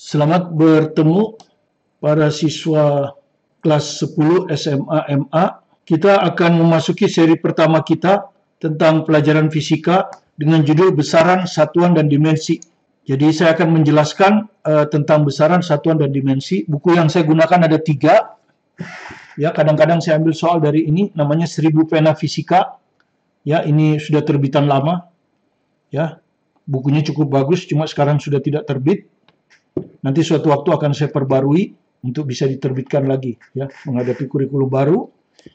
Selamat bertemu para siswa kelas 10 SMA MA. Kita akan memasuki seri pertama kita tentang pelajaran fisika dengan judul besaran, satuan, dan dimensi. Jadi saya akan menjelaskan tentang besaran, satuan, dan dimensi. Buku yang saya gunakan ada 3. Ya, kadang-kadang saya ambil soal dari ini, namanya 1000 Pena Fisika. Ya, ini sudah terbitan lama. Ya, bukunya cukup bagus, cuma sekarang sudah tidak terbit. Nanti suatu waktu akan saya perbarui untuk bisa diterbitkan lagi, ya, menghadapi kurikulum baru.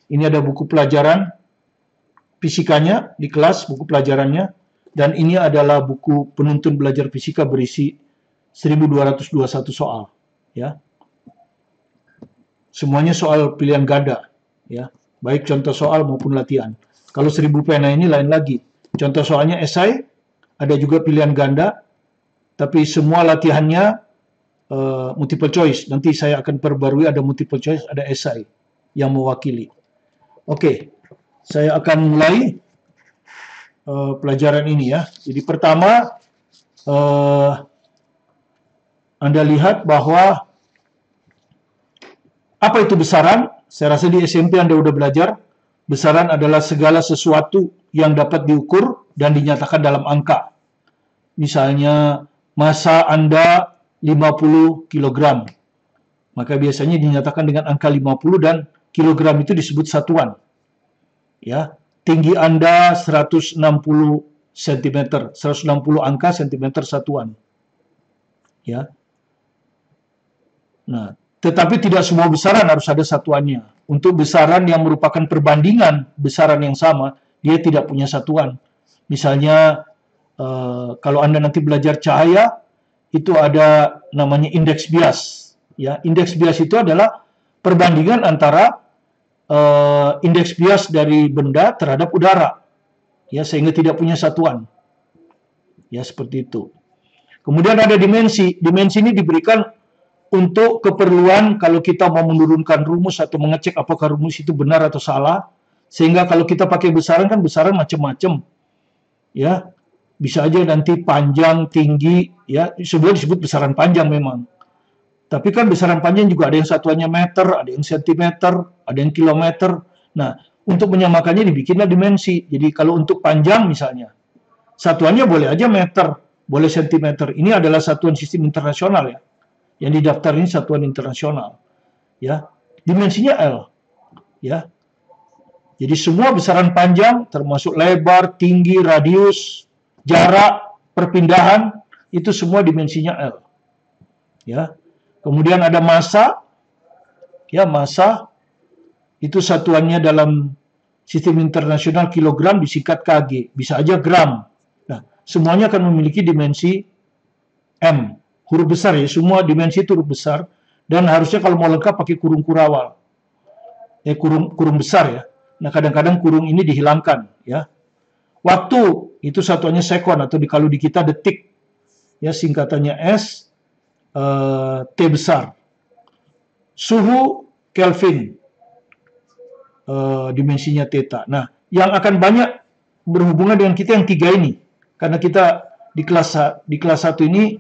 Ini ada buku pelajaran fisikanya di kelas, buku pelajarannya, dan ini adalah buku penuntun belajar fisika berisi 1221 soal, ya. Semuanya soal pilihan ganda, ya, baik contoh soal maupun latihan. Kalau 1000 pena ini lain lagi. Contoh soalnya esai, ada juga pilihan ganda, tapi semua latihannya multiple choice. Nanti saya akan perbarui ada multiple choice, ada esai yang mewakili. Oke, saya akan mulai pelajaran ini ya. Jadi pertama, Anda lihat bahwa apa itu besaran? Saya rasa di SMP Anda sudah belajar. Besaran adalah segala sesuatu yang dapat diukur dan dinyatakan dalam angka. Misalnya massa Anda 50 kg. Maka biasanya dinyatakan dengan angka 50 dan kilogram itu disebut satuan. Ya, tinggi Anda 160 cm, 160 angka cm satuan. Ya. Nah, tetapi tidak semua besaran harus ada satuannya. Untuk besaran yang merupakan perbandingan besaran yang sama, dia tidak punya satuan. Misalnya kalau Anda nanti belajar cahaya, itu ada namanya indeks bias. Ya, indeks bias itu adalah perbandingan antara indeks bias dari benda terhadap udara. Ya, sehingga tidak punya satuan. Ya, seperti itu. Kemudian ada dimensi. Dimensi ini diberikan untuk keperluan kalau kita mau menurunkan rumus atau mengecek apakah rumus itu benar atau salah. Sehingga kalau kita pakai besaran, kan besaran macam-macam. Ya, bisa aja nanti panjang, tinggi, ya, sebenarnya disebut besaran panjang memang. Tapi kan besaran panjang juga ada yang satuannya meter, ada yang sentimeter, ada yang kilometer. Nah, untuk menyamakannya dibikinlah dimensi. Jadi kalau untuk panjang misalnya, satuannya boleh aja meter, boleh sentimeter. Ini adalah satuan sistem internasional ya. Yang didaftar ini satuan internasional. Ya, dimensinya L. Ya. Jadi semua besaran panjang termasuk lebar, tinggi, radius, jarak, perpindahan, itu semua dimensinya L. Ya. Kemudian ada massa. Ya, massa itu satuannya dalam sistem internasional kilogram disingkat kg, bisa aja gram. Nah, semuanya akan memiliki dimensi M, huruf besar ya, semua dimensi itu huruf besar, dan harusnya kalau mau lengkap pakai kurung kurawal. Kurung besar ya. Nah, kadang-kadang kurung ini dihilangkan ya. Waktu itu satuannya sekon atau kalau di kita detik. Ya, singkatannya S, T besar. Suhu Kelvin, dimensinya theta. Nah, yang akan banyak berhubungan dengan kita yang 3 ini. Karena kita di kelas 1 ini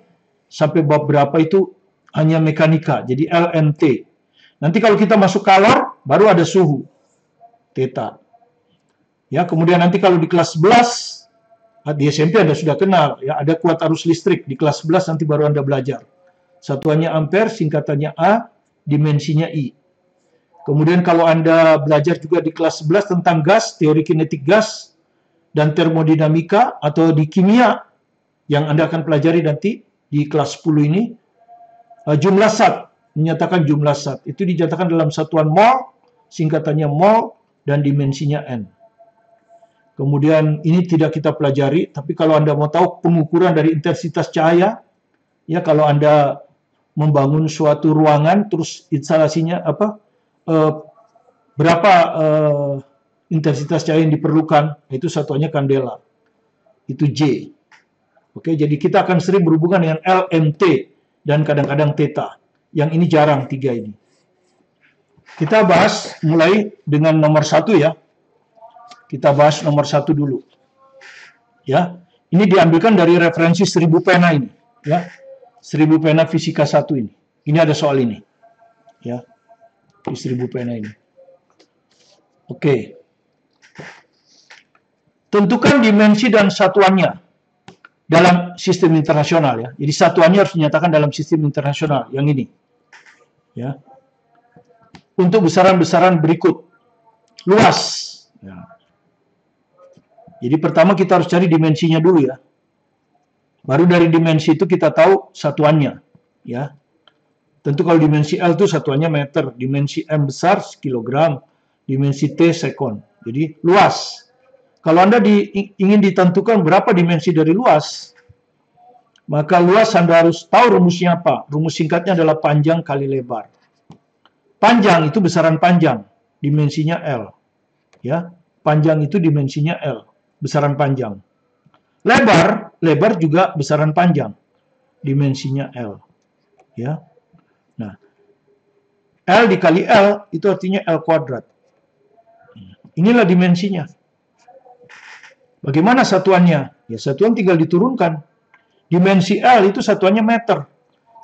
sampai bab berapa itu hanya mekanika. Jadi LMT. Nanti kalau kita masuk kalor, baru ada suhu theta. Ya, kemudian nanti kalau di kelas 11, di SMP Anda sudah kenal, ya, ada kuat arus listrik. Di kelas 11 nanti baru Anda belajar. Satuannya ampere, singkatannya A, dimensinya I. Kemudian kalau Anda belajar juga di kelas 11 tentang gas, teori kinetik gas, dan termodinamika, atau di kimia, yang Anda akan pelajari nanti di kelas 10 ini, jumlah zat, menyatakan jumlah zat. Itu dinyatakan dalam satuan mol, singkatannya mol, dan dimensinya N. Kemudian ini tidak kita pelajari, tapi kalau Anda mau tahu pengukuran dari intensitas cahaya, ya, kalau Anda membangun suatu ruangan, terus instalasinya apa, berapa intensitas cahaya yang diperlukan, itu satuannya kandela, itu J. Oke, jadi kita akan sering berhubungan dengan LMT dan kadang-kadang theta. Yang ini jarang 3 ini. Kita bahas mulai dengan nomor 1 ya. Kita bahas nomor 1 dulu. Ya, ini diambilkan dari referensi 1000 pena ini. Ya, 1000 pena fisika 1 ini. Ini ada soal ini. Ya. Di 1000 pena ini. Oke. Tentukan dimensi dan satuannya dalam sistem internasional ya. Jadi satuannya harus dinyatakan dalam sistem internasional yang ini. Ya. Untuk besaran-besaran berikut. Luas. Ya. Jadi pertama kita harus cari dimensinya dulu ya. Baru dari dimensi itu kita tahu satuannya, ya. Tentu kalau dimensi L itu satuannya meter, dimensi M besar kilogram, dimensi T sekon. Jadi luas. Kalau Anda ingin ditentukan berapa dimensi dari luas, maka luas Anda harus tahu rumusnya apa. Rumus singkatnya adalah panjang kali lebar. Panjang itu besaran panjang, dimensinya L. Ya, panjang itu dimensinya L, besaran panjang. Lebar juga besaran panjang, dimensinya L. Ya. Nah, L dikali L itu artinya L kuadrat. Inilah dimensinya. Bagaimana satuannya? Ya satuan tinggal diturunkan. Dimensi L itu satuannya meter.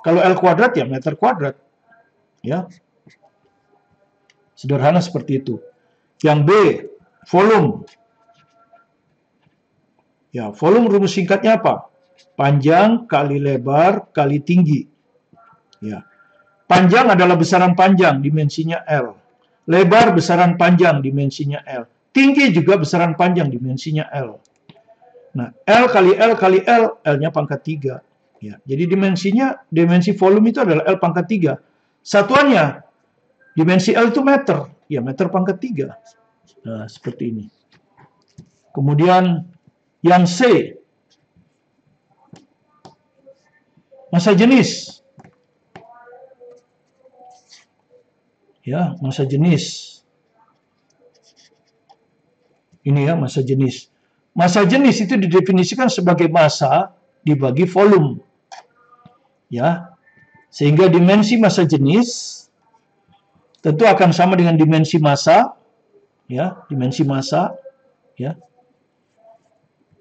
Kalau L kuadrat ya meter kuadrat. Ya. Sederhana seperti itu. Yang B, volume. Ya, volume rumus singkatnya apa? Panjang kali lebar kali tinggi. Ya. Panjang adalah besaran panjang, dimensinya L. Lebar besaran panjang, dimensinya L. Tinggi juga besaran panjang, dimensinya L. Nah, L kali L kali L, L-nya pangkat 3. Ya, jadi dimensi volume itu adalah L pangkat 3. Satuannya, dimensi L itu meter. Ya, meter pangkat 3. Nah, seperti ini. Kemudian, yang C, massa jenis. Ya, massa jenis. Ini ya, massa jenis. Massa jenis itu didefinisikan sebagai massa dibagi volume. Ya. Sehingga dimensi massa jenis tentu akan sama dengan dimensi massa, ya, dimensi massa, ya.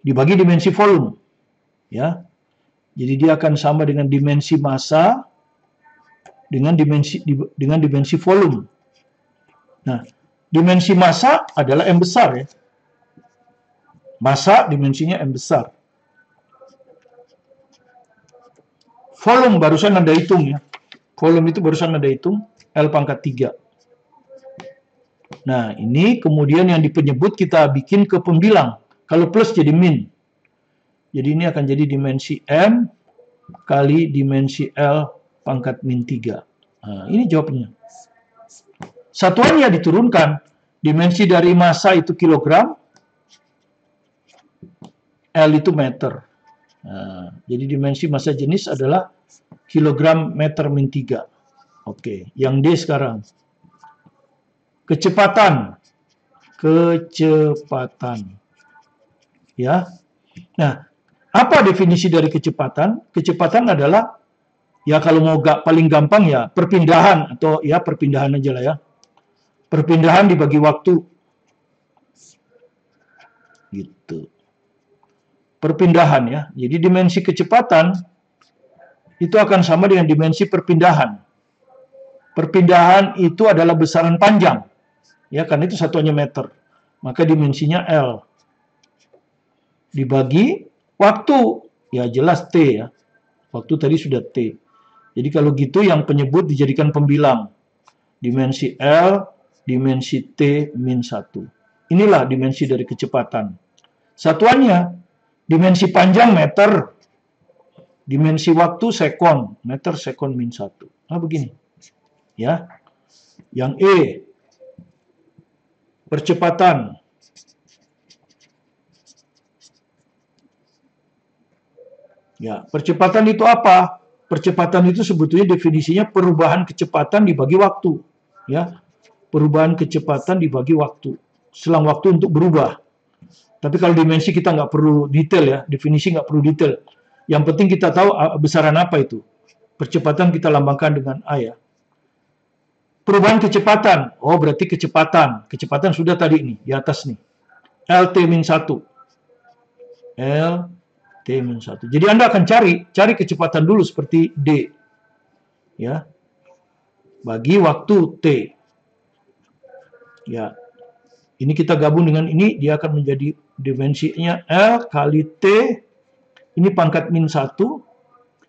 Dibagi dimensi volume, ya. Jadi dia akan sama dengan dimensi massa dengan dimensi volume. Nah, dimensi massa adalah M besar ya. Massa dimensinya M besar. Volume barusan Anda hitung ya. Volume itu barusan Anda hitung L pangkat 3. Nah, ini kemudian yang di penyebut kita bikin ke pembilang. Kalau plus jadi min. Jadi ini akan jadi dimensi M kali dimensi L pangkat min 3. Nah, ini jawabnya. Satuannya diturunkan. Dimensi dari massa itu kilogram. L itu meter. Nah, jadi dimensi massa jenis adalah kilogram meter min 3. Oke, yang D sekarang. Kecepatan. Ya. Nah, apa definisi dari kecepatan? Kecepatan adalah, ya kalau mau paling gampang ya, perpindahan, atau ya perpindahan aja lah ya. Perpindahan dibagi waktu. Gitu. Perpindahan ya. Jadi dimensi kecepatan itu akan sama dengan dimensi perpindahan. Perpindahan itu adalah besaran panjang. Ya, karena itu satuannya meter. Maka dimensinya L. Dibagi waktu. Ya, jelas T ya. Waktu tadi sudah T. Jadi kalau gitu yang penyebut dijadikan pembilang. Dimensi L, dimensi T min 1. Inilah dimensi dari kecepatan. Satuannya, dimensi panjang meter. Dimensi waktu sekon. Meter sekon min 1. Nah, begini. Ya. Yang E. Percepatan. Ya, percepatan itu apa? Percepatan itu sebetulnya definisinya perubahan kecepatan dibagi waktu. Ya, perubahan kecepatan dibagi waktu. Selang waktu untuk berubah. Tapi kalau dimensi kita nggak perlu detail ya, definisi nggak perlu detail. Yang penting kita tahu besaran apa itu. Percepatan kita lambangkan dengan A ya. Perubahan kecepatan. Oh, berarti kecepatan. Kecepatan sudah tadi nih, di atas nih. LT min 1. L T-1. Jadi Anda akan cari kecepatan dulu seperti D. Ya. Bagi waktu T. Ya. Ini kita gabung dengan ini, dia akan menjadi dimensinya L kali T. Ini pangkat min 1.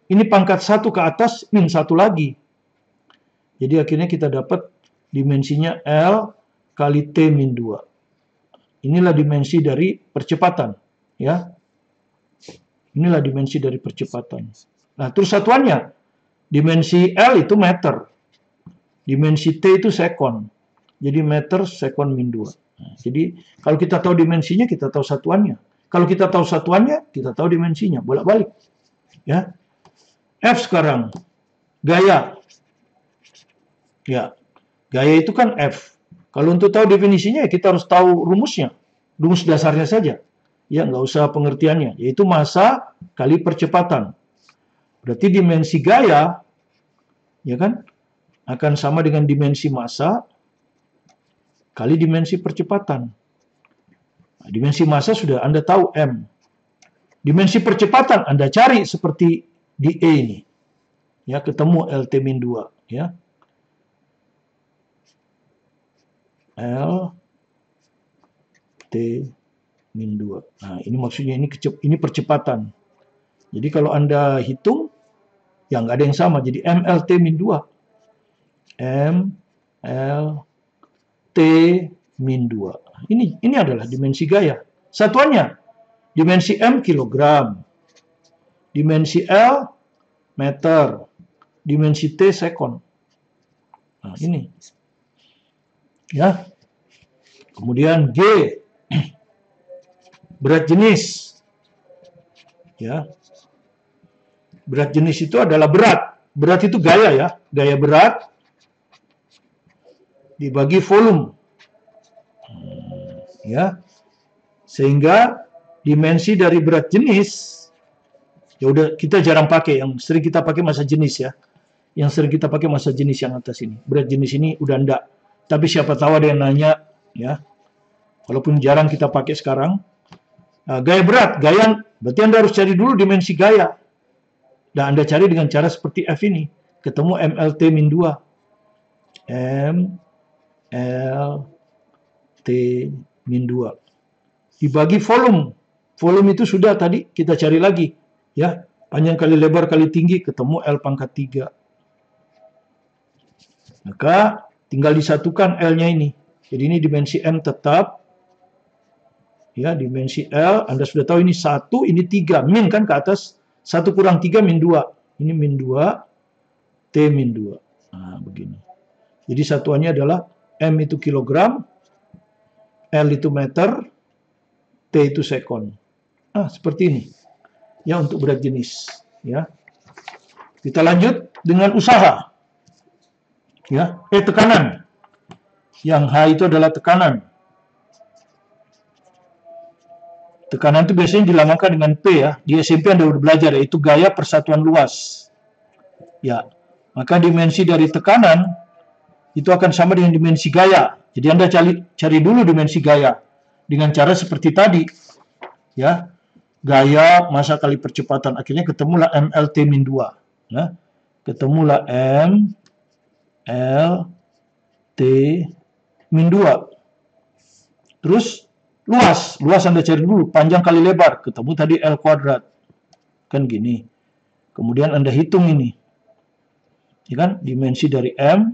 Ini pangkat 1 ke atas, min 1 lagi. Jadi akhirnya kita dapat dimensinya L kali T min 2. Inilah dimensi dari percepatan. Ya. Inilah dimensi dari percepatan. Nah, terus satuannya. Dimensi L itu meter. Dimensi T itu sekon. Jadi meter sekon min 2. Nah, jadi kalau kita tahu dimensinya, kita tahu satuannya. Kalau kita tahu satuannya, kita tahu dimensinya. Bolak-balik. Ya. F sekarang. Gaya. Ya. Gaya itu kan F. Kalau untuk tahu definisinya, kita harus tahu rumusnya. Rumus dasarnya saja. Ya, nggak usah pengertiannya. Yaitu massa kali percepatan. Berarti dimensi gaya, ya kan, akan sama dengan dimensi massa kali dimensi percepatan. Nah, dimensi massa sudah Anda tahu M. Dimensi percepatan Anda cari seperti di E ini. Ya, ketemu LT min 2. Ya. L T min 2. Nah, ini maksudnya ini percepatan. Jadi kalau Anda hitung, ya nggak ada yang sama. Jadi MLT min 2. MLT min 2. Ini adalah dimensi gaya. Satuannya, dimensi M kilogram. Dimensi L meter. Dimensi T sekon. Nah, ini. Ya. Kemudian G. Berat jenis. Ya. Berat jenis itu adalah berat. Berat itu gaya ya. Gaya berat dibagi volume. Ya. Sehingga dimensi dari berat jenis, ya udah kita jarang pakai. Yang sering kita pakai massa jenis ya. Yang sering kita pakai massa jenis yang atas ini. Berat jenis ini udah enggak. Tapi siapa tahu ada yang nanya ya. Walaupun jarang kita pakai sekarang. Gaya berat, gaya, berarti Anda harus cari dulu dimensi gaya. Dan Anda cari dengan cara seperti F ini. Ketemu MLT min 2. MLT min 2. Dibagi volume. Volume itu sudah tadi kita cari lagi. Ya, panjang kali lebar kali tinggi, ketemu L pangkat 3. Maka tinggal disatukan L-nya ini. Jadi ini dimensi M tetap. Ya, dimensi L, Anda sudah tahu ini 1, ini 3. Min kan ke atas, 1 kurang 3 min 2. Ini min 2, T min 2. Nah, begini. Jadi satuannya adalah M itu kilogram, L itu meter, T itu sekon. Nah, seperti ini. Ya, untuk berat jenis. Ya. Kita lanjut dengan usaha. Ya, tekanan. Yang H itu adalah tekanan. Tekanan itu biasanya dilamakan dengan P ya. Di SMP Anda sudah belajar, yaitu gaya persatuan luas. Ya, maka dimensi dari tekanan itu akan sama dengan dimensi gaya. Jadi Anda cari dulu dimensi gaya dengan cara seperti tadi. Ya, gaya massa kali percepatan. Akhirnya ketemulah MLT min 2. Ya, ketemulah MLT min 2. Terus luas Anda cari dulu, panjang kali lebar, ketemu tadi L kuadrat. Kan gini. Kemudian Anda hitung ini. Ya kan? Dimensi dari M,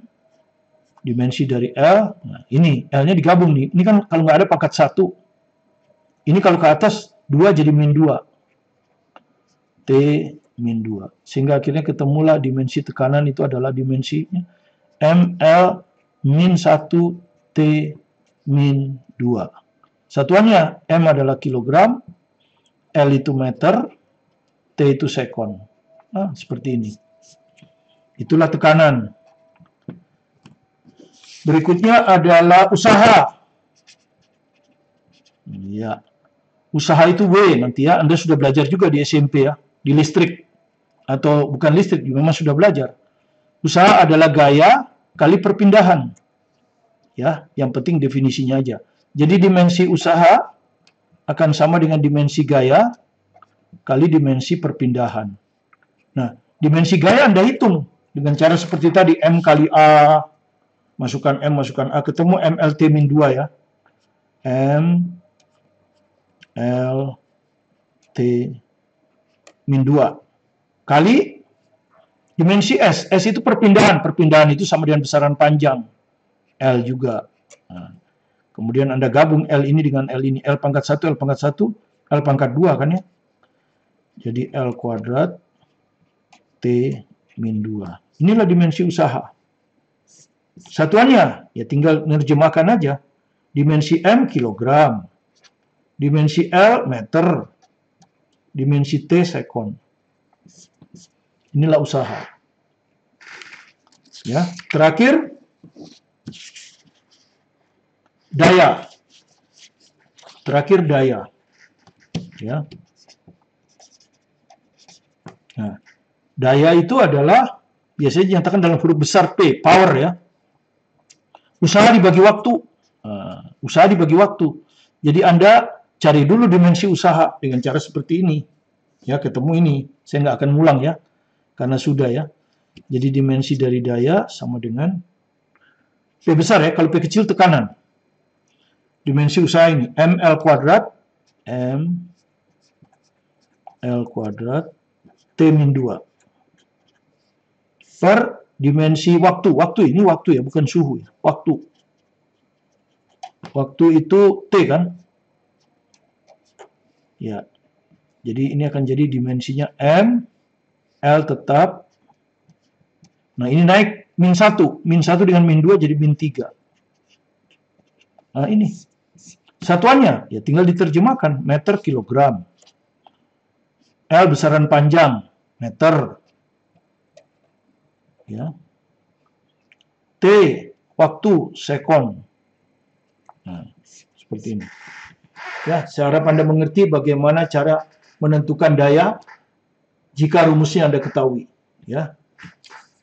dimensi dari L. Nah, ini L-nya digabung nih. Ini kan kalau nggak ada pangkat 1. Ini kalau ke atas 2 jadi min 2. T min 2. Sehingga akhirnya ketemulah dimensi tekanan itu adalah dimensinya ML min 1 T min 2. Satuannya M adalah kilogram, L itu meter, T itu sekon. Nah, seperti ini. Itulah tekanan. Berikutnya adalah usaha. Ya. Usaha itu W nanti ya. Anda sudah belajar juga di SMP ya. Di listrik. Atau bukan listrik, memang sudah belajar. Usaha adalah gaya kali perpindahan. Ya, yang penting definisinya aja. Jadi dimensi usaha akan sama dengan dimensi gaya kali dimensi perpindahan. Nah, dimensi gaya Anda hitung dengan cara seperti tadi, M kali A, masukkan M, masukkan A, ketemu MLT min 2 ya. M, L, T, min 2. Kali dimensi S. S itu perpindahan. Perpindahan itu sama dengan besaran panjang. L juga. Nah, kemudian Anda gabung L ini dengan L ini. L pangkat 1, L pangkat 1, L pangkat 2 kan ya. Jadi L kuadrat T min 2. Inilah dimensi usaha. Satuannya, ya tinggal menerjemahkan aja. Dimensi M kilogram. Dimensi L meter. Dimensi T sekon. Inilah usaha. Ya, terakhir daya. Terakhir daya. Ya. Nah, daya itu adalah biasanya dinyatakan dalam huruf besar P, power ya. Usaha dibagi waktu. Usaha dibagi waktu. Jadi Anda cari dulu dimensi usaha dengan cara seperti ini. Ya, ketemu ini. Saya nggak akan ngulang ya, karena sudah ya. Jadi dimensi dari daya sama dengan P besar ya. Kalau P kecil tekanan. Dimensi usaha ini ML kuadrat M L kuadrat T min 2 per dimensi waktu. Waktu ini waktu ya, bukan suhu ya. Waktu. Waktu itu T kan? Ya. Jadi ini akan jadi dimensinya M, L tetap. Nah, ini naik min 1. Min 1 dengan min 2 jadi min 3. Nah, ini. Satuannya, ya tinggal diterjemahkan. Meter, kilogram. L besaran panjang, meter. Ya. T, waktu, sekon. Nah, seperti ini. Ya, saya harap Anda mengerti bagaimana cara menentukan daya jika rumusnya Anda ketahui. Ya.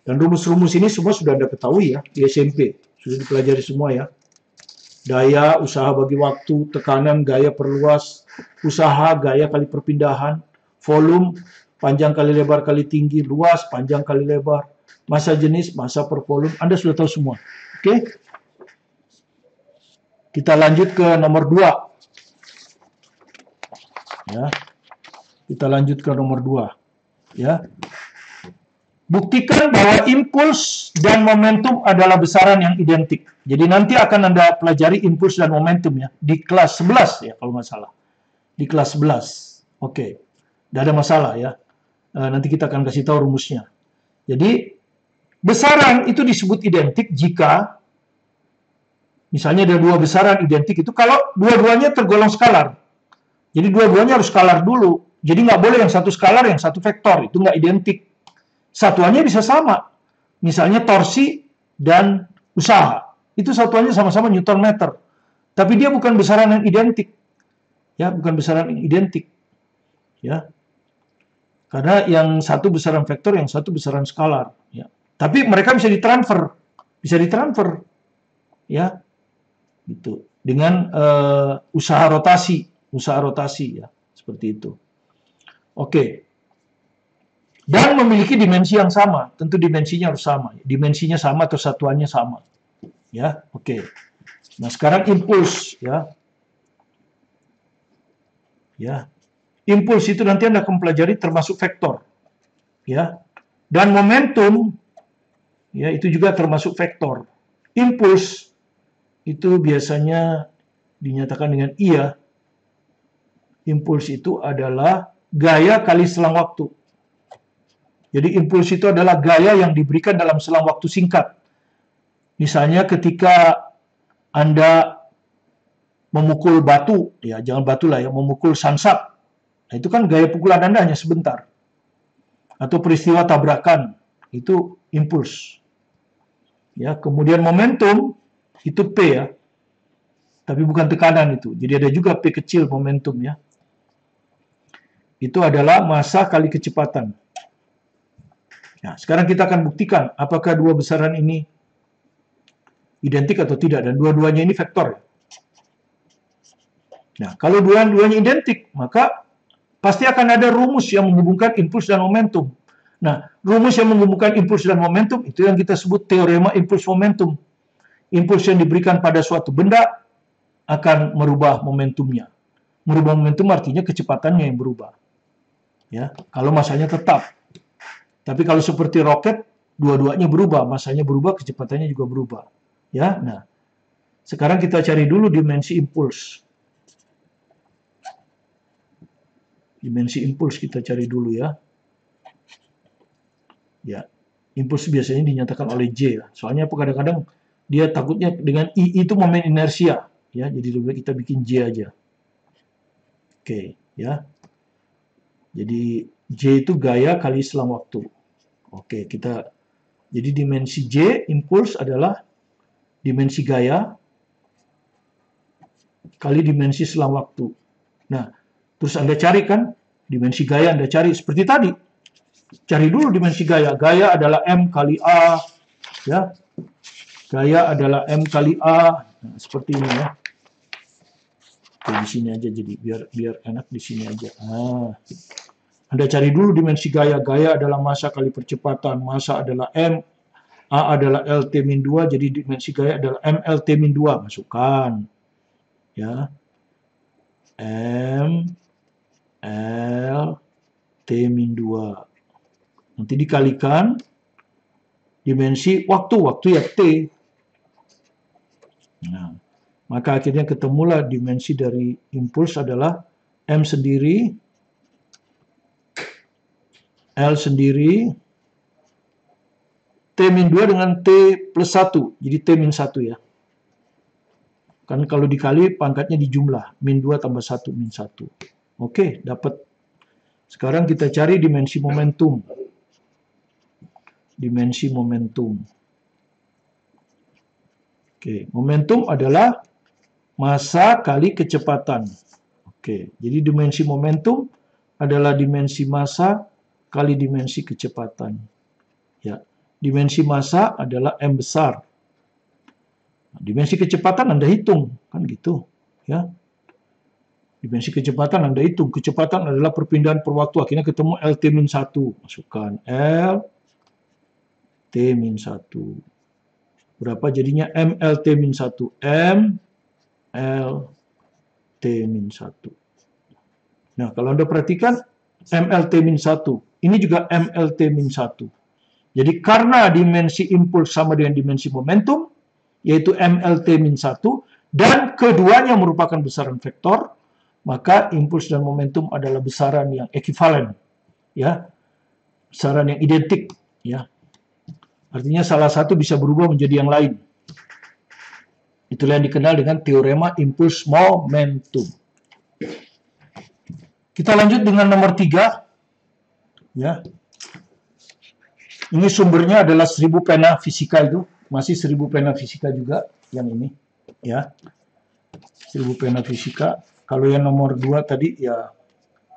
Dan rumus-rumus ini semua sudah Anda ketahui ya di SMP. Sudah dipelajari semua ya. Daya, usaha bagi waktu, tekanan, gaya perluas, usaha, gaya kali perpindahan, volume, panjang kali lebar kali tinggi, luas, panjang kali lebar, massa jenis, massa per volume. Anda sudah tahu semua. Oke? Kita lanjut ke nomor 2. Ya. Kita lanjut ke nomor 2. Ya. Buktikan bahwa impuls dan momentum adalah besaran yang identik. Jadi nanti akan Anda pelajari impuls dan momentum ya di kelas 11 ya kalau nggak salah. Di kelas 11. Oke. Tidak ada masalah ya. Nanti kita akan kasih tahu rumusnya. Jadi besaran itu disebut identik jika misalnya ada dua besaran identik itu kalau dua-duanya tergolong skalar. Jadi dua-duanya harus skalar dulu. Jadi nggak boleh yang satu skalar, yang satu vektor. Itu nggak identik. Satuannya bisa sama. Misalnya torsi dan usaha. Itu satuannya sama-sama Newton meter. Tapi dia bukan besaran yang identik. Ya, bukan besaran yang identik. Ya. Karena yang satu besaran vektor, yang satu besaran skalar. Ya. Tapi mereka bisa ditransfer. Bisa ditransfer. Ya. Gitu. Dengan usaha rotasi. Usaha rotasi ya. Seperti itu. Oke. Dan memiliki dimensi yang sama. Tentu dimensinya harus sama. Dimensinya sama atau satuannya sama. Ya, oke. Nah, sekarang impuls ya. Ya. Impuls itu nanti Anda akan pelajari termasuk vektor. Ya. Dan momentum ya itu juga termasuk vektor. Impuls itu biasanya dinyatakan dengan iya. Impuls itu adalah gaya kali selang waktu. Jadi impuls itu adalah gaya yang diberikan dalam selang waktu singkat. Misalnya ketika Anda memukul batu, ya jangan batu lah ya, memukul samsak. Nah, itu kan gaya pukulan Anda hanya sebentar. Atau peristiwa tabrakan, itu impuls. Ya, kemudian momentum itu P ya. Tapi bukan tekanan itu. Jadi ada juga P kecil momentum ya. Itu adalah massa kali kecepatan. Nah, sekarang kita akan buktikan apakah dua besaran ini identik atau tidak. Dan dua-duanya ini vektor. Nah, kalau dua-duanya identik, maka pasti akan ada rumus yang menghubungkan impuls dan momentum. Nah, rumus yang menghubungkan impuls dan momentum itu yang kita sebut teorema impuls momentum. Impuls yang diberikan pada suatu benda akan merubah momentumnya. Merubah momentum artinya kecepatannya yang berubah. Ya, kalau masanya tetap. Tapi kalau seperti roket, dua-duanya berubah, masanya berubah, kecepatannya juga berubah. Ya, nah, sekarang kita cari dulu dimensi impuls. Dimensi impuls kita cari dulu ya. Ya, impuls biasanya dinyatakan oleh J ya. Soalnya kadang-kadang dia takutnya dengan I itu momen inersia. Ya, jadi lebih baik kita bikin J aja. Oke, ya. Jadi J itu gaya kali selang waktu. Oke, jadi dimensi J impuls adalah dimensi gaya kali dimensi selang waktu. Nah, terus Anda cari kan dimensi gaya, Anda cari seperti tadi. Cari dulu dimensi gaya. Gaya adalah M kali A, ya. Gaya adalah M kali A. Nah, seperti ini ya. Oke, di sini aja jadi biar enak di sini aja. Nah, Anda cari dulu dimensi gaya. Gaya adalah massa kali percepatan. Massa adalah M. A adalah LT-2. Jadi dimensi gaya adalah MLT-2. Masukkan. Ya. M L T-2. Nanti dikalikan dimensi waktu ya T. Nah, maka akhirnya ketemulah dimensi dari impuls adalah M sendiri, L sendiri, T-2 dengan T plus 1. Jadi T-1 ya. Kan kalau dikali pangkatnya dijumlah. Min 2 tambah 1, min 1. Oke, dapat. Sekarang kita cari dimensi momentum. Dimensi momentum. Oke, momentum adalah massa kali kecepatan. Oke, jadi dimensi momentum adalah dimensi massa kali dimensi kecepatan. Ya, dimensi massa adalah M besar. Dimensi kecepatan Anda hitung, kan gitu, ya. Dimensi kecepatan Anda hitung. Kecepatan adalah perpindahan per waktu. Akhirnya ketemu LT-1. Masukkan LT-1. Berapa jadinya MLT-1? MLT-1. Nah, kalau Anda perhatikan MLT-1, ini juga MLT-1. Jadi karena dimensi impuls sama dengan dimensi momentum, yaitu MLT-1, dan keduanya merupakan besaran vektor, maka impuls dan momentum adalah besaran yang ekivalen, ya, besaran yang identik, ya. Artinya salah satu bisa berubah menjadi yang lain. Itulah yang dikenal dengan teorema impuls momentum. Kita lanjut dengan nomor 3, ya. Ini sumbernya adalah 1000 pena fisika itu. Masih 1000 pena fisika juga yang ini, ya. 1000 pena fisika. Kalau yang nomor 2 tadi ya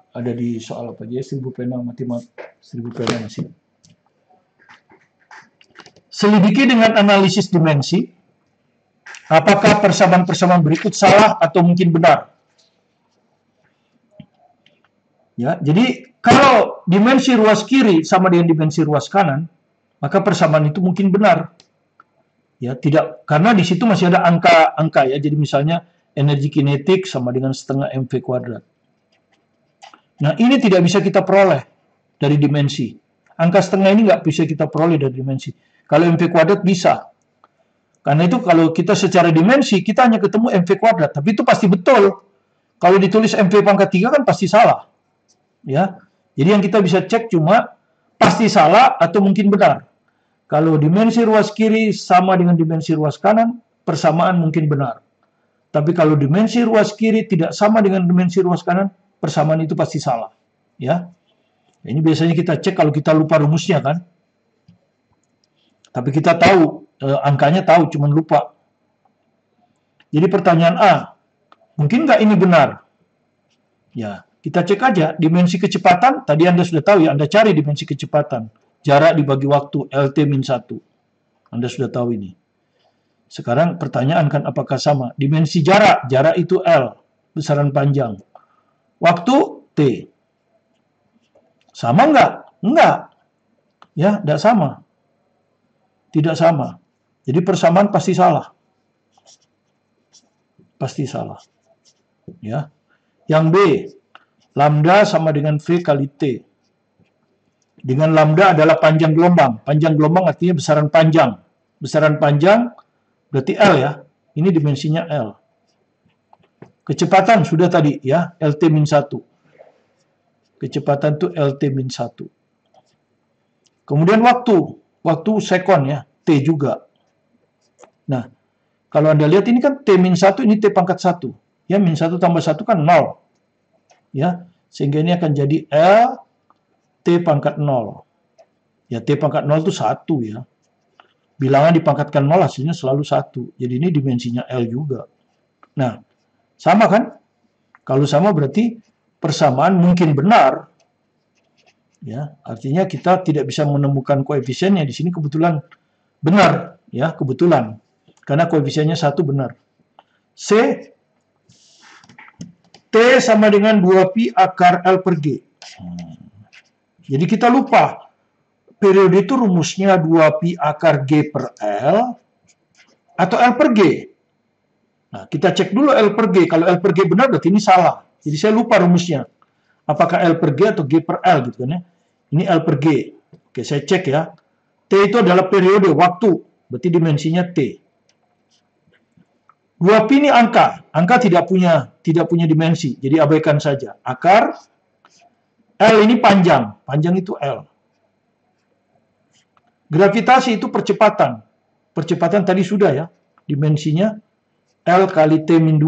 ada di soal apa aja, 1000 pena matematika, 1000 pena masih. Selidiki dengan analisis dimensi, apakah persamaan-persamaan berikut salah atau mungkin benar. Ya, jadi kalau dimensi ruas kiri sama dengan dimensi ruas kanan, maka persamaan itu mungkin benar. Ya, tidak, karena di situ masih ada angka-angka ya. Jadi misalnya energi kinetik sama dengan setengah mv kuadrat. Nah, ini tidak bisa kita peroleh dari dimensi. Angka setengah ini nggak bisa kita peroleh dari dimensi. Kalau mv kuadrat bisa. Karena itu kalau kita secara dimensi, kita hanya ketemu mv kuadrat. Tapi itu pasti betul. Kalau ditulis mv pangkat 3 kan pasti salah. Ya, jadi yang kita bisa cek cuma pasti salah atau mungkin benar. Kalau dimensi ruas kiri sama dengan dimensi ruas kanan, persamaan mungkin benar. Tapi kalau dimensi ruas kiri tidak sama dengan dimensi ruas kanan, persamaan itu pasti salah. Ya, ini biasanya kita cek kalau kita lupa rumusnya kan. Tapi kita tahu, angkanya tahu, cuman lupa. Jadi pertanyaan A, mungkin nggak ini benar? Ya, kita cek aja dimensi kecepatan, tadi Anda sudah tahu ya, Anda cari dimensi kecepatan. Jarak dibagi waktu, LT-1. Anda sudah tahu ini. Sekarang pertanyaan kan apakah sama? Dimensi jarak itu L, besaran panjang. Waktu T. Sama nggak? Enggak. Ya, tidak sama. Tidak sama. Jadi persamaan pasti salah. Pasti salah. Ya. Yang B, lambda sama dengan V kali T. Dengan lambda adalah panjang gelombang. Panjang gelombang artinya besaran panjang. Besaran panjang berarti L ya. Ini dimensinya L. Kecepatan sudah tadi ya, LT-1. Kecepatan itu LT-1. Kemudian waktu sekon ya, T juga. Nah, kalau Anda lihat ini kan T-1, ini T pangkat 1. Ya, min 1 tambah 1 kan 0. Ya, sehingga ini akan jadi L T pangkat 0. Ya, T pangkat 0 itu 1 ya. Bilangan dipangkatkan 0 hasilnya selalu 1. Jadi ini dimensinya L juga. Nah, sama kan? Kalau sama berarti persamaan mungkin benar. Ya, artinya kita tidak bisa menemukan koefisiennya. Di sini kebetulan benar. Ya, kebetulan. Karena koefisiennya 1 benar. C, T sama dengan 2pi akar L per G. Jadi kita lupa. Periode itu rumusnya 2pi akar G per L atau L per G. Nah, kita cek dulu L per G. Kalau L per G benar, berarti ini salah. Jadi saya lupa rumusnya. Apakah L per G atau G per L gitu kan ya. Ini L per G. Oke, saya cek ya. T itu adalah periode, waktu. Berarti dimensinya T. 2pi ini angka. Angka tidak punya dimensi. Jadi abaikan saja. Akar. L ini panjang. Panjang itu L. Gravitasi itu percepatan. Percepatan tadi sudah ya. Dimensinya L kali T-2.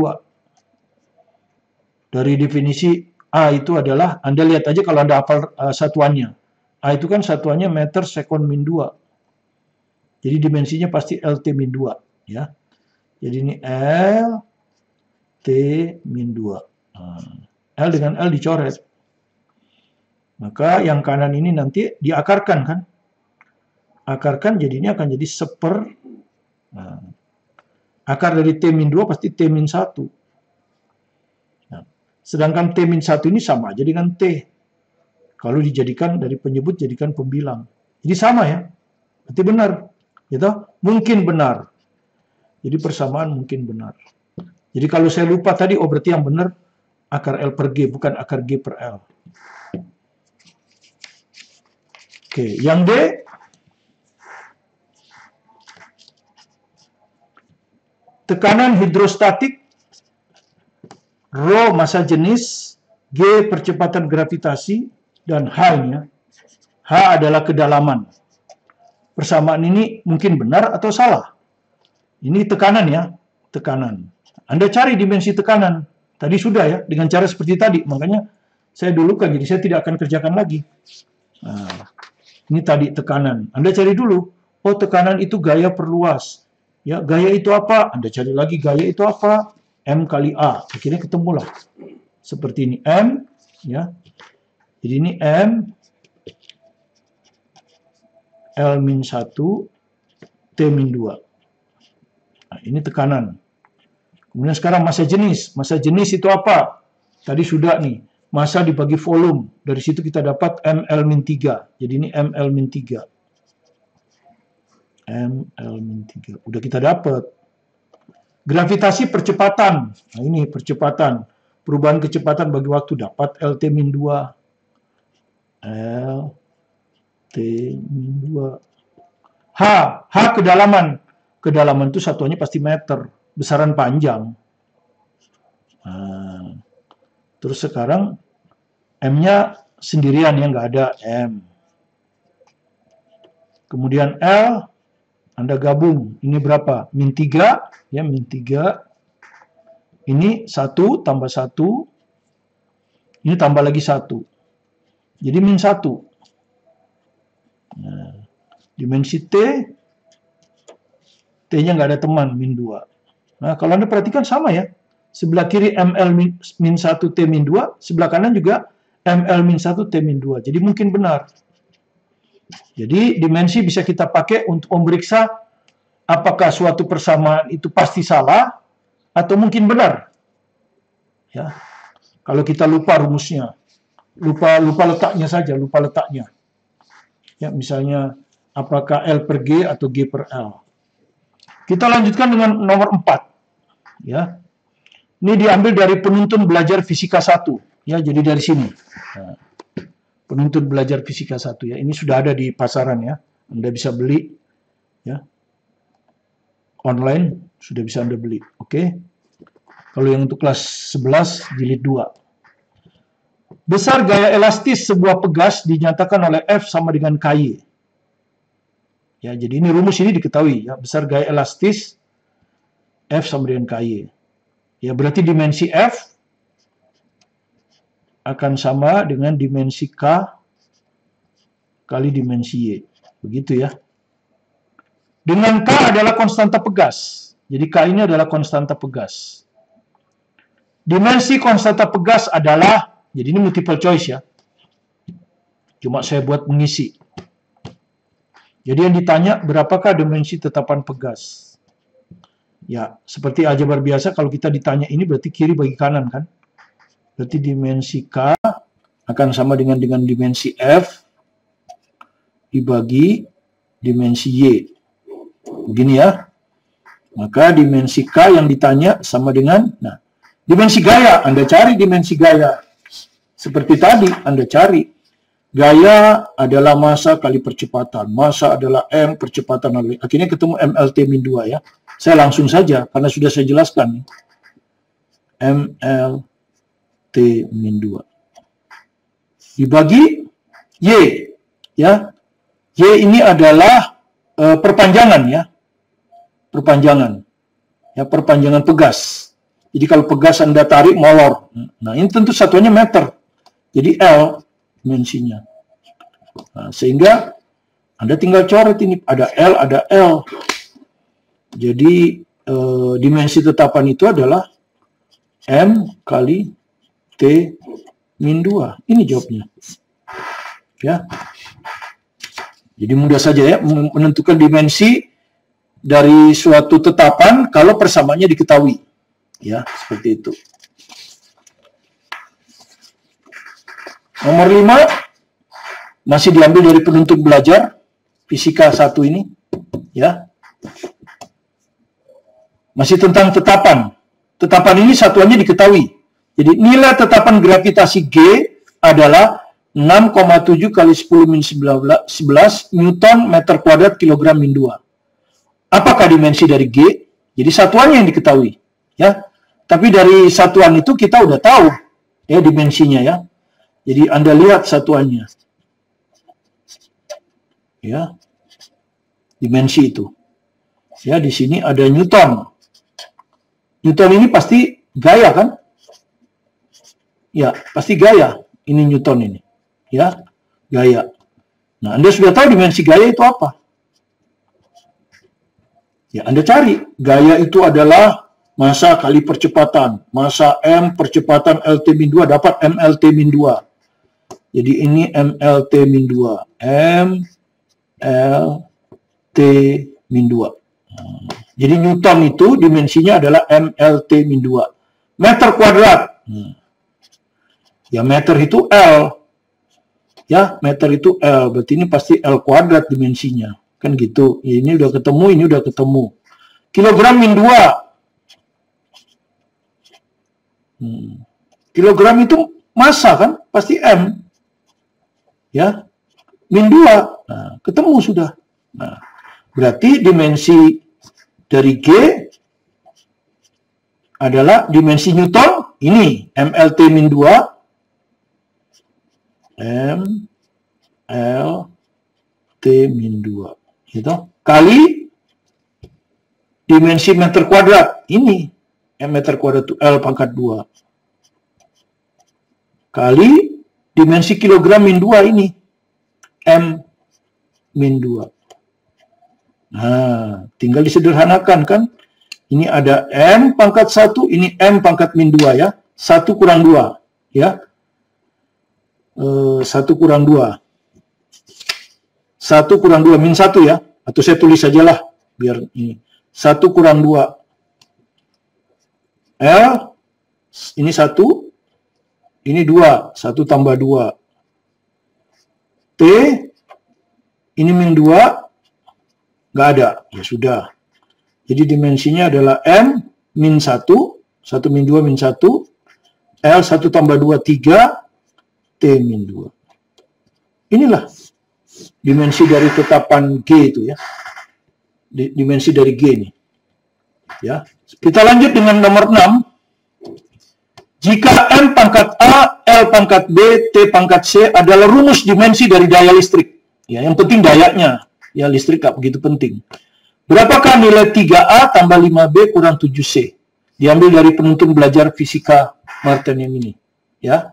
Dari definisi A itu adalah, Anda lihat aja kalau Anda hafal satuannya. A itu kan satuannya meter sekon min 2. Jadi dimensinya pasti LT-2. Ya. Jadi ini L T-2. L dengan L dicoret. Maka yang kanan ini nanti diakarkan kan. Akarkan jadi ini akan jadi seper. Nah, akar dari T-2 pasti T-1. Nah, sedangkan T-1 ini sama aja dengan T. Kalau dijadikan dari penyebut jadikan pembilang. Jadi sama ya. Berarti benar. Gitu? Mungkin benar. Jadi persamaan mungkin benar. Jadi kalau saya lupa tadi, oh berarti yang benar akar L per G, bukan akar G per L. Oke, yang D. Tekanan hidrostatik, Rho massa jenis, G percepatan gravitasi, dan H-nya. H adalah kedalaman. Persamaan ini mungkin benar atau salah. Ini tekanan ya, tekanan. Anda cari dimensi tekanan. Tadi sudah ya, dengan cara seperti tadi. Makanya saya dulu kan, jadi saya tidak akan kerjakan lagi. Nah, ini tadi tekanan. Anda cari dulu. Oh, tekanan itu gaya perluas. Ya, gaya itu apa? Anda cari lagi gaya itu apa? M kali A. Akhirnya ketemulah. Seperti ini M, ya. Jadi ini M L-1 T-2. Nah, ini tekanan. Kemudian sekarang massa jenis. Massa jenis itu apa? Tadi sudah nih. Massa dibagi volume. Dari situ kita dapat ML-3. Jadi ini ML-3. ML-3. Udah kita dapat. Gravitasi percepatan. Nah ini percepatan. Perubahan kecepatan bagi waktu dapat LT-2. LT-2. H kedalaman. Kedalaman itu satuannya pasti meter. Besaran panjang. Nah, terus sekarang M-nya sendirian ya, nggak ada M. Kemudian L, Anda gabung. Ini berapa? Min 3. Ya, min 3. Ini 1 tambah 1. Ini tambah lagi 1. Jadi min 1. Nah, dimensi T. T-nya nggak ada teman, min 2. Nah, kalau Anda perhatikan sama ya. Sebelah kiri ML-1 T-2, sebelah kanan juga ML-1 T-2. Jadi mungkin benar. Jadi dimensi bisa kita pakai untuk memeriksa apakah suatu persamaan itu pasti salah atau mungkin benar. Ya. Kalau kita lupa rumusnya. lupa letaknya saja, lupa letaknya. Ya, misalnya apakah L per G atau G per L. Kita lanjutkan dengan nomor 4. Ya. Ini diambil dari penuntun belajar fisika 1. Ya, jadi dari sini. Nah, penuntun belajar fisika 1 ya. Ini sudah ada di pasaran ya. Anda bisa beli ya. Online sudah bisa Anda beli. Oke. Kalau yang untuk kelas 11 jilid 2. Besar gaya elastis sebuah pegas dinyatakan oleh F sama dengan KY. Ya, jadi ini rumus ini diketahui ya. Besar gaya elastis F sama dengan KY. Ya, berarti dimensi F akan sama dengan dimensi K kali dimensi Y. Begitu ya. Dengan K adalah konstanta pegas. Jadi K ini adalah konstanta pegas. Dimensi konstanta pegas adalah, jadi ini multiple choice ya. Cuma saya buat mengisi. Jadi yang ditanya, berapakah dimensi tetapan pegas? Ya, seperti aljabar biasa, kalau kita ditanya ini berarti kiri bagi kanan kan? Berarti dimensi K akan sama dengan dimensi F dibagi dimensi Y. Begini ya. Maka dimensi K yang ditanya sama dengan, nah, dimensi gaya. Anda cari dimensi gaya. Seperti tadi, Anda cari. Gaya adalah massa kali percepatan. Massa adalah M, percepatan. Akhirnya ketemu MLT-2 ya. Saya langsung saja, karena sudah saya jelaskan. MLT-2. Dibagi Y. Ya. Y ini adalah perpanjangan ya. Perpanjangan. Ya, perpanjangan pegas. Jadi kalau pegas Anda tarik molor. Nah, ini tentu satuannya meter. Jadi L dimensinya. Nah, sehingga Anda tinggal coret ini, ada L, ada L. Jadi dimensi tetapan itu adalah M kali T min 2. Ini jawabnya. Ya. Jadi mudah saja ya menentukan dimensi dari suatu tetapan kalau persamaannya diketahui. Ya, seperti itu. Nomor 5 masih diambil dari penuntut belajar fisika 1 ini, ya. Masih tentang tetapan. Tetapan ini satuannya diketahui. Jadi nilai tetapan gravitasi G adalah 6,7 kali 10 min 11 Newton meter kuadrat kilogram min 2. Apakah dimensi dari G? Jadi satuannya yang diketahui, ya. Tapi dari satuan itu kita udah tahu ya dimensinya ya. Jadi Anda lihat satuannya. Ya. Dimensi itu. Ya, di sini ada Newton. Newton ini pasti gaya kan? Ya, pasti gaya. Ini Newton ini. Ya, gaya. Nah, Anda sudah tahu dimensi gaya itu apa? Ya, Anda cari. Gaya itu adalah massa kali percepatan. Massa M percepatan LT-2 dapat MLT-2. Jadi ini MLT-2. MLT-2. Jadi Newton itu dimensinya adalah MLT-2. Meter kuadrat. Ya, meter itu L. Ya, meter itu L. Berarti ini pasti L kuadrat dimensinya. Kan gitu. Ya, ini udah ketemu, ini udah ketemu. Kilogram min 2. Kilogram itu massa kan? Pasti M. Ya. Min 2. Nah, ketemu sudah. Nah, berarti dimensi dari G adalah dimensi Newton. Ini MLT min 2. MLT min 2. Gitu. Kali dimensi meter kuadrat. Ini M meter kuadrat itu L pangkat 2. Kali dimensi kilogram min 2 ini. M min 2. Nah, tinggal disederhanakan kan. Ini ada M pangkat 1, ini M pangkat min 2 ya. 1 kurang 2. Ya. 1 kurang 2. 1 kurang 2 min 1 ya. Atau saya tulis sajalah. Biar ini. 1 kurang 2. L. Ini 1. Ini 2, 1 tambah 2. T, ini min 2, nggak ada. Ya sudah. Jadi dimensinya adalah M min 1, 1 min 2 min 1, L 1 tambah 2, 3, T min 2. Inilah dimensi dari tetapan G itu ya. Dimensi dari G ini. Ya. Kita lanjut dengan nomor 6. Jika M pangkat A, L pangkat B, T pangkat C adalah rumus dimensi dari daya listrik. Ya, yang penting dayanya. Ya, listrik nggak begitu penting. Berapakah nilai 3A tambah 5B kurang 7C? Diambil dari penuntun belajar fisika Martin yang ini. Ya.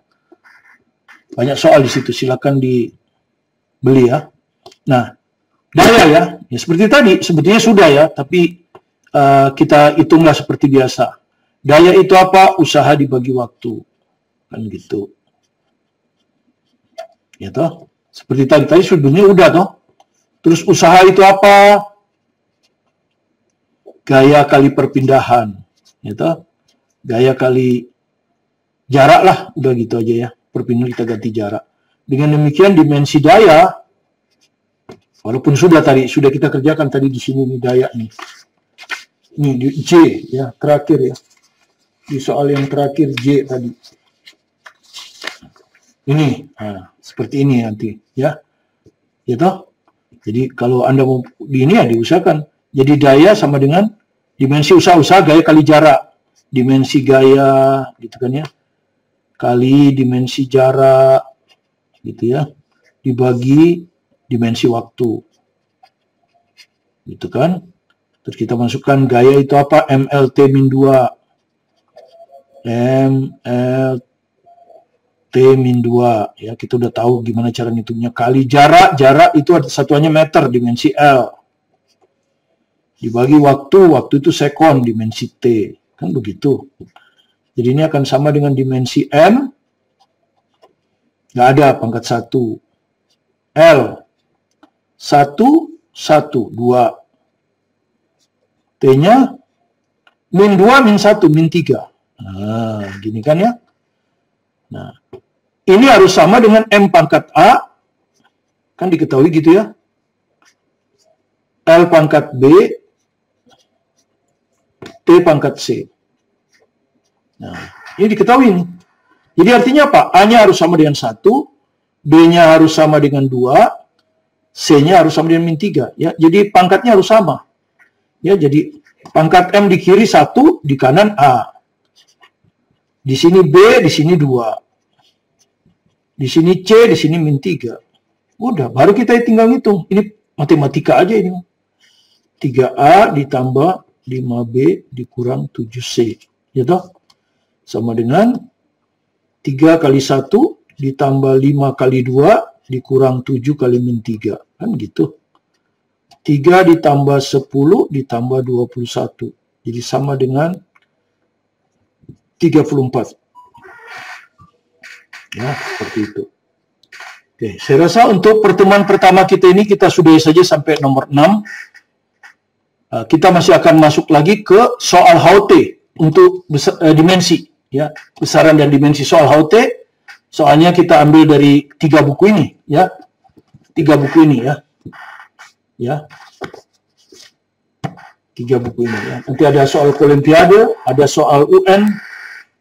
Banyak soal di situ, silakan dibeli ya. Nah, daya ya. Ya seperti tadi, sebetulnya sudah ya, tapi kita hitunglah seperti biasa. Daya itu apa? Usaha dibagi waktu. Kan gitu. Ya toh? Seperti tadi sebetulnya udah toh. Terus usaha itu apa? Gaya kali perpindahan. Ya toh? Gaya kali jarak lah. Udah gitu aja ya. Perpindahan kita ganti jarak. Dengan demikian dimensi daya, walaupun sudah kita kerjakan tadi di sini nih daya nih. Ini di J ya, terakhir ya. Di soal yang terakhir J tadi. Ini, nah, seperti ini nanti, ya. Ya toh? Jadi kalau Anda mau di ini ya diusahakan. Jadi daya sama dengan dimensi usaha gaya kali jarak. Dimensi gaya, gitu kan ya. Kali dimensi jarak, gitu ya. Dibagi dimensi waktu. Gitu kan. Terus kita masukkan gaya itu apa? MLT min 2. MLT min 2 ya, kita udah tahu gimana cara ngitungnya. Kali jarak itu ada satuannya meter, dimensi L, dibagi waktu itu sekon, dimensi T, kan begitu. Jadi ini akan sama dengan dimensi M, nggak ada pangkat 1, L 1, 2, T nya min 2, min 1, min 3. Nah, gini kan ya. Nah, ini harus sama dengan M pangkat A. Kan diketahui gitu ya. L pangkat B, T pangkat C. Nah, ini diketahui nih. Jadi artinya apa? A-nya harus sama dengan 1, B-nya harus sama dengan 2, C-nya harus sama dengan min 3. Ya, jadi pangkatnya harus sama. Ya, jadi pangkat M di kiri 1, di kanan A. Di sini B, di sini 2. Di sini C, di sini min 3. Udah, baru kita tinggal ngitung. Ini matematika aja ini. 3A ditambah 5B dikurang 7C. Ya toh? Sama dengan 3 kali 1 ditambah 5 kali 2 dikurang 7 kali min 3. Kan gitu. 3 ditambah 10 ditambah 21. Jadi sama dengan 34. Ya, seperti itu. Oke, saya rasa untuk pertemuan pertama kita ini kita sudahi saja sampai nomor 6. Kita masih akan masuk lagi ke soal HOT untuk dimensi, ya, besaran dan dimensi soal HOT. Soalnya kita ambil dari 3 buku ini, ya. 3 buku ini ya. Ya. 3 buku ini ya. Nanti ada soal Olimpiade, ada soal UN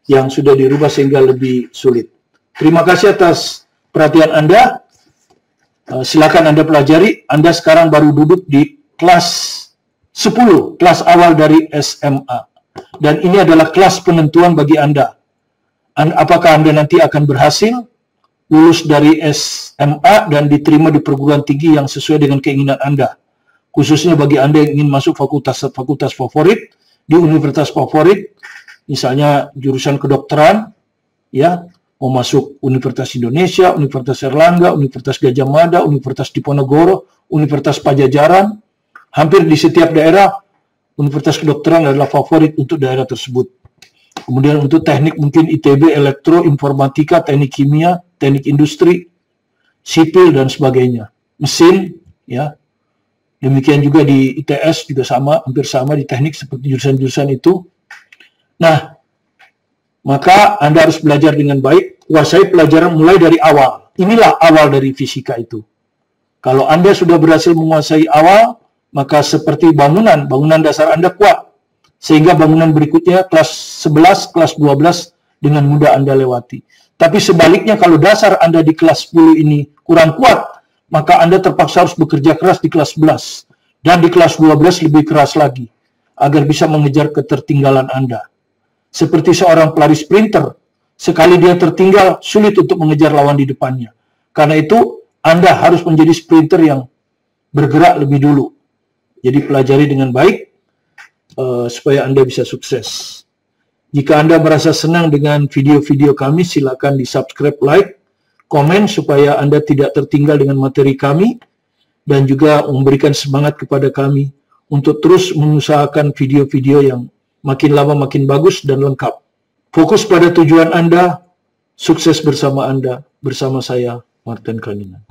yang sudah dirubah sehingga lebih sulit. Terima kasih atas perhatian Anda. Silakan Anda pelajari. Anda sekarang baru duduk di kelas 10, kelas awal dari SMA. Dan ini adalah kelas penentuan bagi Anda. Apakah Anda nanti akan berhasil lulus dari SMA dan diterima di perguruan tinggi yang sesuai dengan keinginan Anda. Khususnya bagi Anda yang ingin masuk fakultas favorit, di universitas favorit, misalnya jurusan kedokteran, ya, mau masuk Universitas Indonesia, Universitas Erlangga, Universitas Gadjah Mada, Universitas Diponegoro, Universitas Pajajaran, hampir di setiap daerah, Universitas Kedokteran adalah favorit untuk daerah tersebut. Kemudian untuk teknik mungkin ITB, elektro, informatika, teknik kimia, teknik industri, sipil, dan sebagainya. Mesin, ya. Demikian juga di ITS juga sama, hampir sama di teknik seperti jurusan-jurusan itu. Nah, maka Anda harus belajar dengan baik. kuasai pelajaran mulai dari awal. Inilah awal dari fisika itu. Kalau Anda sudah berhasil menguasai awal, maka seperti bangunan dasar Anda kuat. Sehingga bangunan berikutnya kelas 11, kelas 12 dengan mudah Anda lewati. Tapi sebaliknya kalau dasar Anda di kelas 10 ini kurang kuat, maka Anda terpaksa harus bekerja keras di kelas 11. Dan di kelas 12 lebih keras lagi, agar bisa mengejar ketertinggalan Anda. Seperti seorang pelari sprinter, sekali dia tertinggal, sulit untuk mengejar lawan di depannya. Karena itu, Anda harus menjadi sprinter yang bergerak lebih dulu. Jadi pelajari dengan baik, supaya Anda bisa sukses. Jika Anda merasa senang dengan video-video kami, silakan di-subscribe, like, komen, supaya Anda tidak tertinggal dengan materi kami, dan juga memberikan semangat kepada kami untuk terus mengusahakan video-video yang makin lama makin bagus dan lengkap. Fokus pada tujuan Anda, sukses bersama Anda, bersama saya, Martin Kaninan.